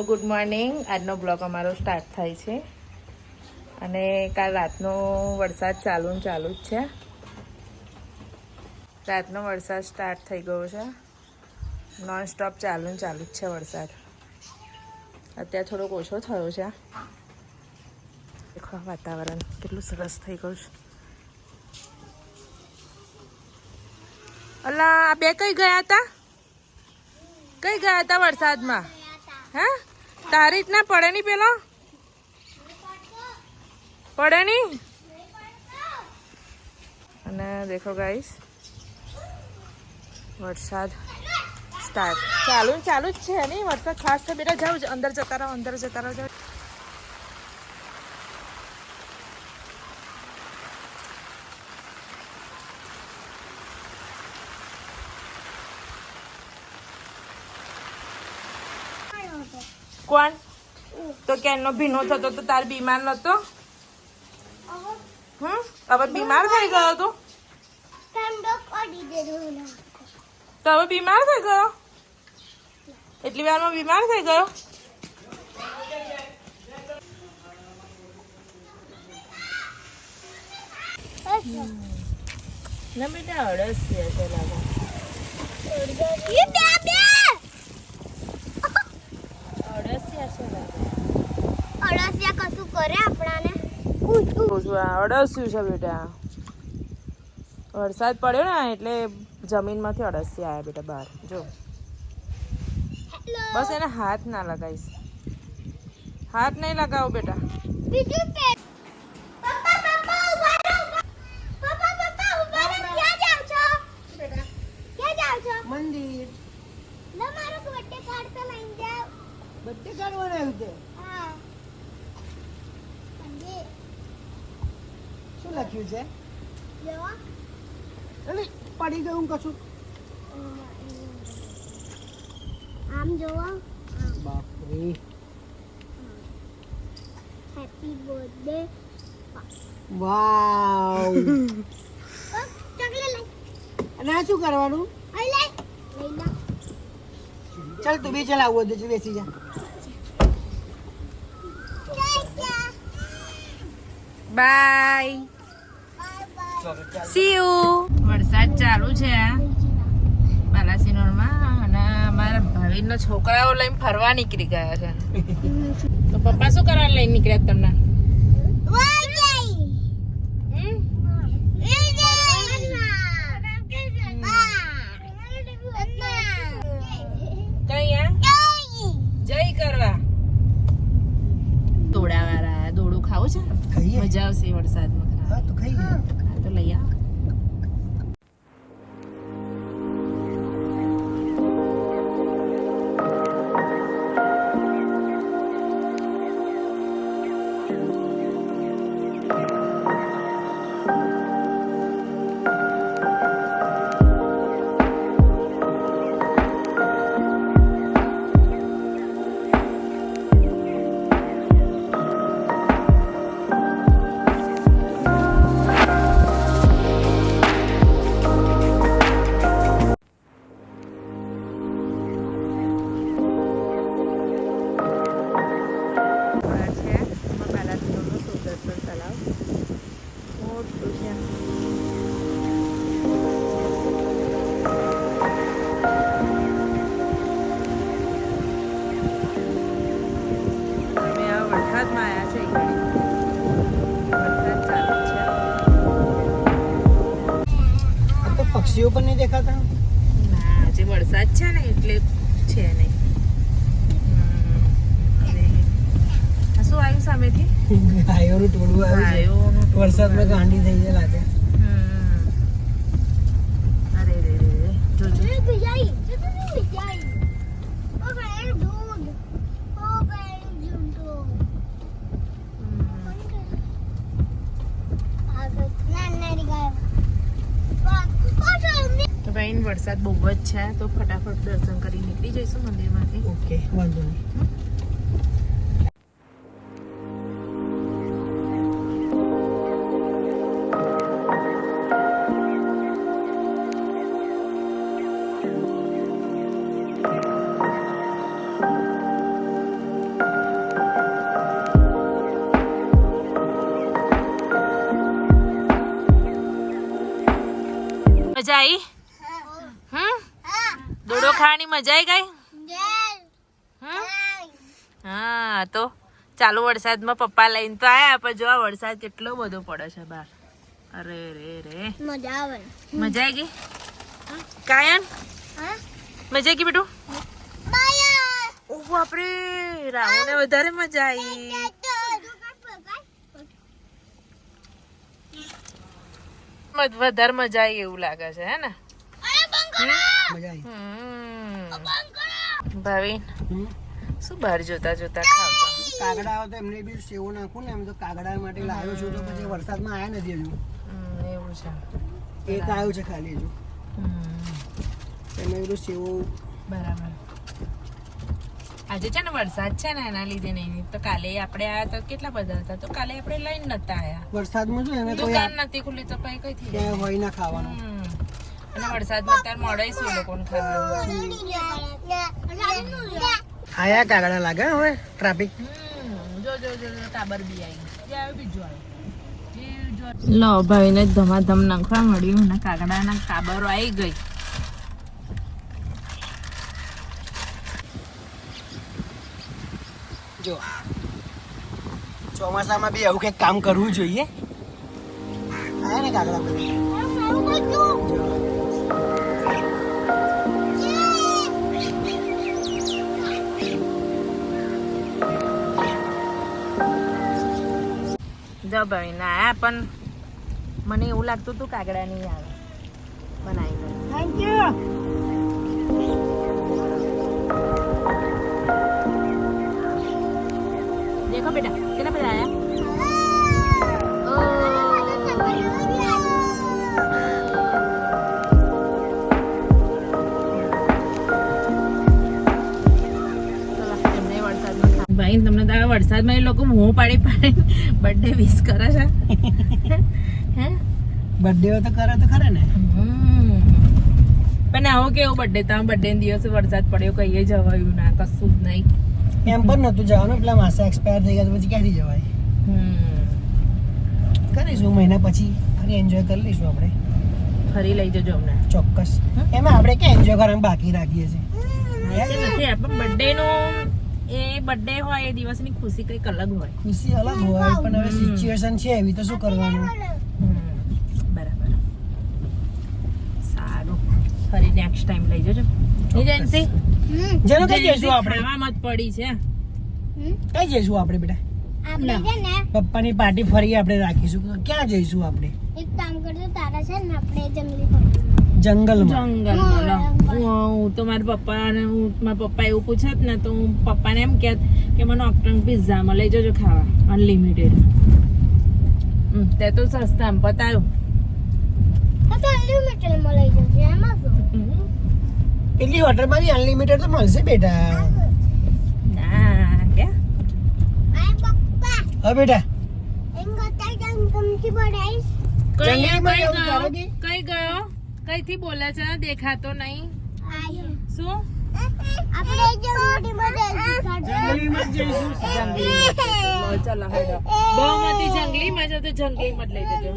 Good morning. આજનો blog અમારો start થાય છે અને કાલ રાતનો વરસાદ ચાલુ જ છે. રાતનો વરસાદ સ્ટાર્ટ થઈ ગયો છે. નોન સ્ટોપ ચાલુ જ છે વરસાદ. અત્યારે થોડોક ઓછો થયો છે. દેખો વાતાવરણ કેટલું સરસ થઈ ગયું છે. અલા આ બે કઈ ગયા હતા વરસાદમાં? હે તારી રીતના પડે નહીં પેલો પડે નહીં. અને દેખો ગાઈસ વરસાદ સ્ટાર્ટ ચાલુ જ છે નહીં. વરસાદ ખાસ છે બેટા. જાઓ અંદર જતા રહો જાઓ. કોણ તો કેનો ભીનો થતો તો તાર બીમાર નતો? હવે બીમાર થઈ ગયો તું? તો હવે બીમાર થઈ ગયો? એટલી વારમાં બીમાર થઈ ગયો? ના બેટા અડસ છે લાગે. અળસિયા કશું કરે આપણાને? અડસ્યું છે બેટા. વરસાદ પડ્યો ને એટલે જમીનમાંથી અળસિયા આવ્યા બેટા બહાર. જો બસ એને હાથ ના લગાવીશ. હાથ નહીં લગાવો બેટા. બીજું કે પપ્પા ઉભા રહો. પપ્પા ઉભા રહો. ક્યાં જાવ છો બેટા? ક્યાં જાવ છો? મંદિર. ના મારો બર્થડે કાર્ડ તો લઈને જાવ. બર્થડે કાર્ડ બનાવ્યું છે? હા. શું લખ્યું છે? જોવા અરે પડી ગયું કશું. આમ જોવા. બાપરે. Happy birthday. વાવ. ચોકલેટ લઈ. અને આ શું કરવાનું? લઈ લે. ચાલ તું બી ચાલ આવું દે બેસી જા. બાય. C you. વરસાદ ચાલુ છે બાલાસિનોરમાં અને અમારા ભાવિનના છોકરાઓ લઈને ફરવા નીકળી ગયા છે. તો પપ્પા શું કરવા લઈને નીકળ્યા તમને? જય કરવા દોડાવાળા. દોડું ખાવું છે? મજા આવશે વરસાદમાં. હા તો ખાઈ લે. હા તો લઈ આવ. પક્ષીઓ પણ નહીં દેખાતા. ના આજે વરસાદ છે ને એટલે છે નહીં. શું આવ્યું સામેથી? ગાયોનું ટોળું આવ્યું છે. વરસાદમાં ગાંડી થઈ જાય લાગે. અરે રે રે જોજો. તો ભાઈ વરસાદ બહુ જ છે તો ફટાફટ દર્શન કરી નીકળી જઈશું મંદિરમાંથી. ઓકે વાંધો નહીં. મજા આવી? દોડો ખાવાની મજા આવી ગઈ? હા તો ચાલુ વરસાદમાં પપ્પા લઈને તો આયા, પણ જો આ વરસાદ કેટલો બધો પડે છે બહાર. અરે રે રે, મજા આવે. મજા આવી ગઈ? કાયન મજા આવી ગઈ બેટું? ઓ બાપરે, રાહુને વધારે મજા આવી. વધારે મજા આવી એવું લાગે છે, હે ને? મજા આવી. ભાવિન શું બહાર જોતા જોતા ખાવતા? કાગડા આવે તો એમને બી સેવો નાખું ને, એમ તો કાગડા માટે લાવ્યો છું, તો પછી વરસાદમાં આયા નથી હજુ. એવું છે, એક આવ્યો છે ખાલી હજુ. એમને બધું સેવો. બરાબર. આજે છે ને વરસાદ છે ને એના લીધે નહીં, તો કાલે આપણે આયા તો કેટલા બધા હતા, તો કાલે આપણે લઈને નતા આયા. વરસાદમાં શું એને કોઈ દુકાન નથી ખુલ્લી તો કઈ કઈ થી ક્યાંય હોય ના ખાવાનું. અને વરસાદમાં અત્યારે મળે લોકોને ખાવાનું. આયા કાગડા લાગે હવે ટ્રાફિક. જો જો જો કાબર બી આવી બીજું આવ્યું. લો ભાઈને ધમાધમ નાખવા મળ્યું ને કાગડાના કાબરો આવી ગઈ. જો ચોમાસામાં બી એવું કંઈક કામ કરવું જોઈએ. આયા ને કાગડા બધા. જો ભાઈ ના પણ મને એવું લાગતું હતું કાગડા નહીં આવે, પણ આવી ગયું. Thank you. देखो बेटा कितना मजा आया. ભાઈ તમને તો આ વરસાદમાં એ લોકો મોં પાડી પાડી બર્થડે વિશ કરે છે. હે બર્થડે તો કરે તો ખરે ને. પણ આવો કેવો બર્થડે, તમે બર્થડે ના દિવસે વરસાદ પડ્યો, કહીએ જવાયું ના, કશું જ નહીં. એમ પણ નતું જવાનું, પેલા માસા એક્સપાયર થઈ ગયા તો પછી ક્યાંથી જવાય. કરીશું મહિના પછી ફરી એન્જોય કરી લઈશું આપણે. ફરી લઈ જજો અમને ચોક્કસ. એમાં આપણે ક્યાં એન્જોય કરવાનું બાકી રાખીએ છીએ. નથી પણ બર્થડે નો એ બર્થડે હોય એ દિવસની ખુશી કંઈક અલગ હોય. ખુશી અલગ હોય, પણ હવે સિચ્યુએશન છે એવી તો શું કરવાનું. બરાબર, સારું. ફરી નેક્સ્ટ ટાઈમ લઈ જજો. એજન્સી જેનો કઈ જઈશું આપણે? ખાવામાં જ પડી છે. કઈ જઈશું આપણે બેટા? આપણે છે ને પપ્પાની પાર્ટી ફરી આપણે રાખીશું. ક્યાં જઈશું આપણે? એક કામ કરજો, તારા છે ને આપણે જંગલમાં. હું તો મારા પપ્પા એવું પૂછત ને તો હું પપ્પાને એમ કહેત કે મને ઓક્ટન પિઝામાં લઈ જજો ખાવા, અનલિમિટેડ. તે તો સસ્તા પતાયું. તો અનલિમિટેડમાં લઈ જજો, એમાં શું? પેલી હોટલમાં બી અનલિમિટેડ તો મળશે બેટા. ના કે આય પપ્પા હા બેટા. એમ ગતા જંગમથી બડાઈશ. જંગલીમાં જવું ચાલે કે? કઈ ગયો? કઈથી બોલે છે? દેખાતો નહીં. આય શું? આપણે જંગલીમાં જઈશું. જંગલીમાં જ જઈશું. જંગલી ચાલો હેડો. બહુમતી જંગલીમાં છે તો જંગલીમાં જ લઈ જજો.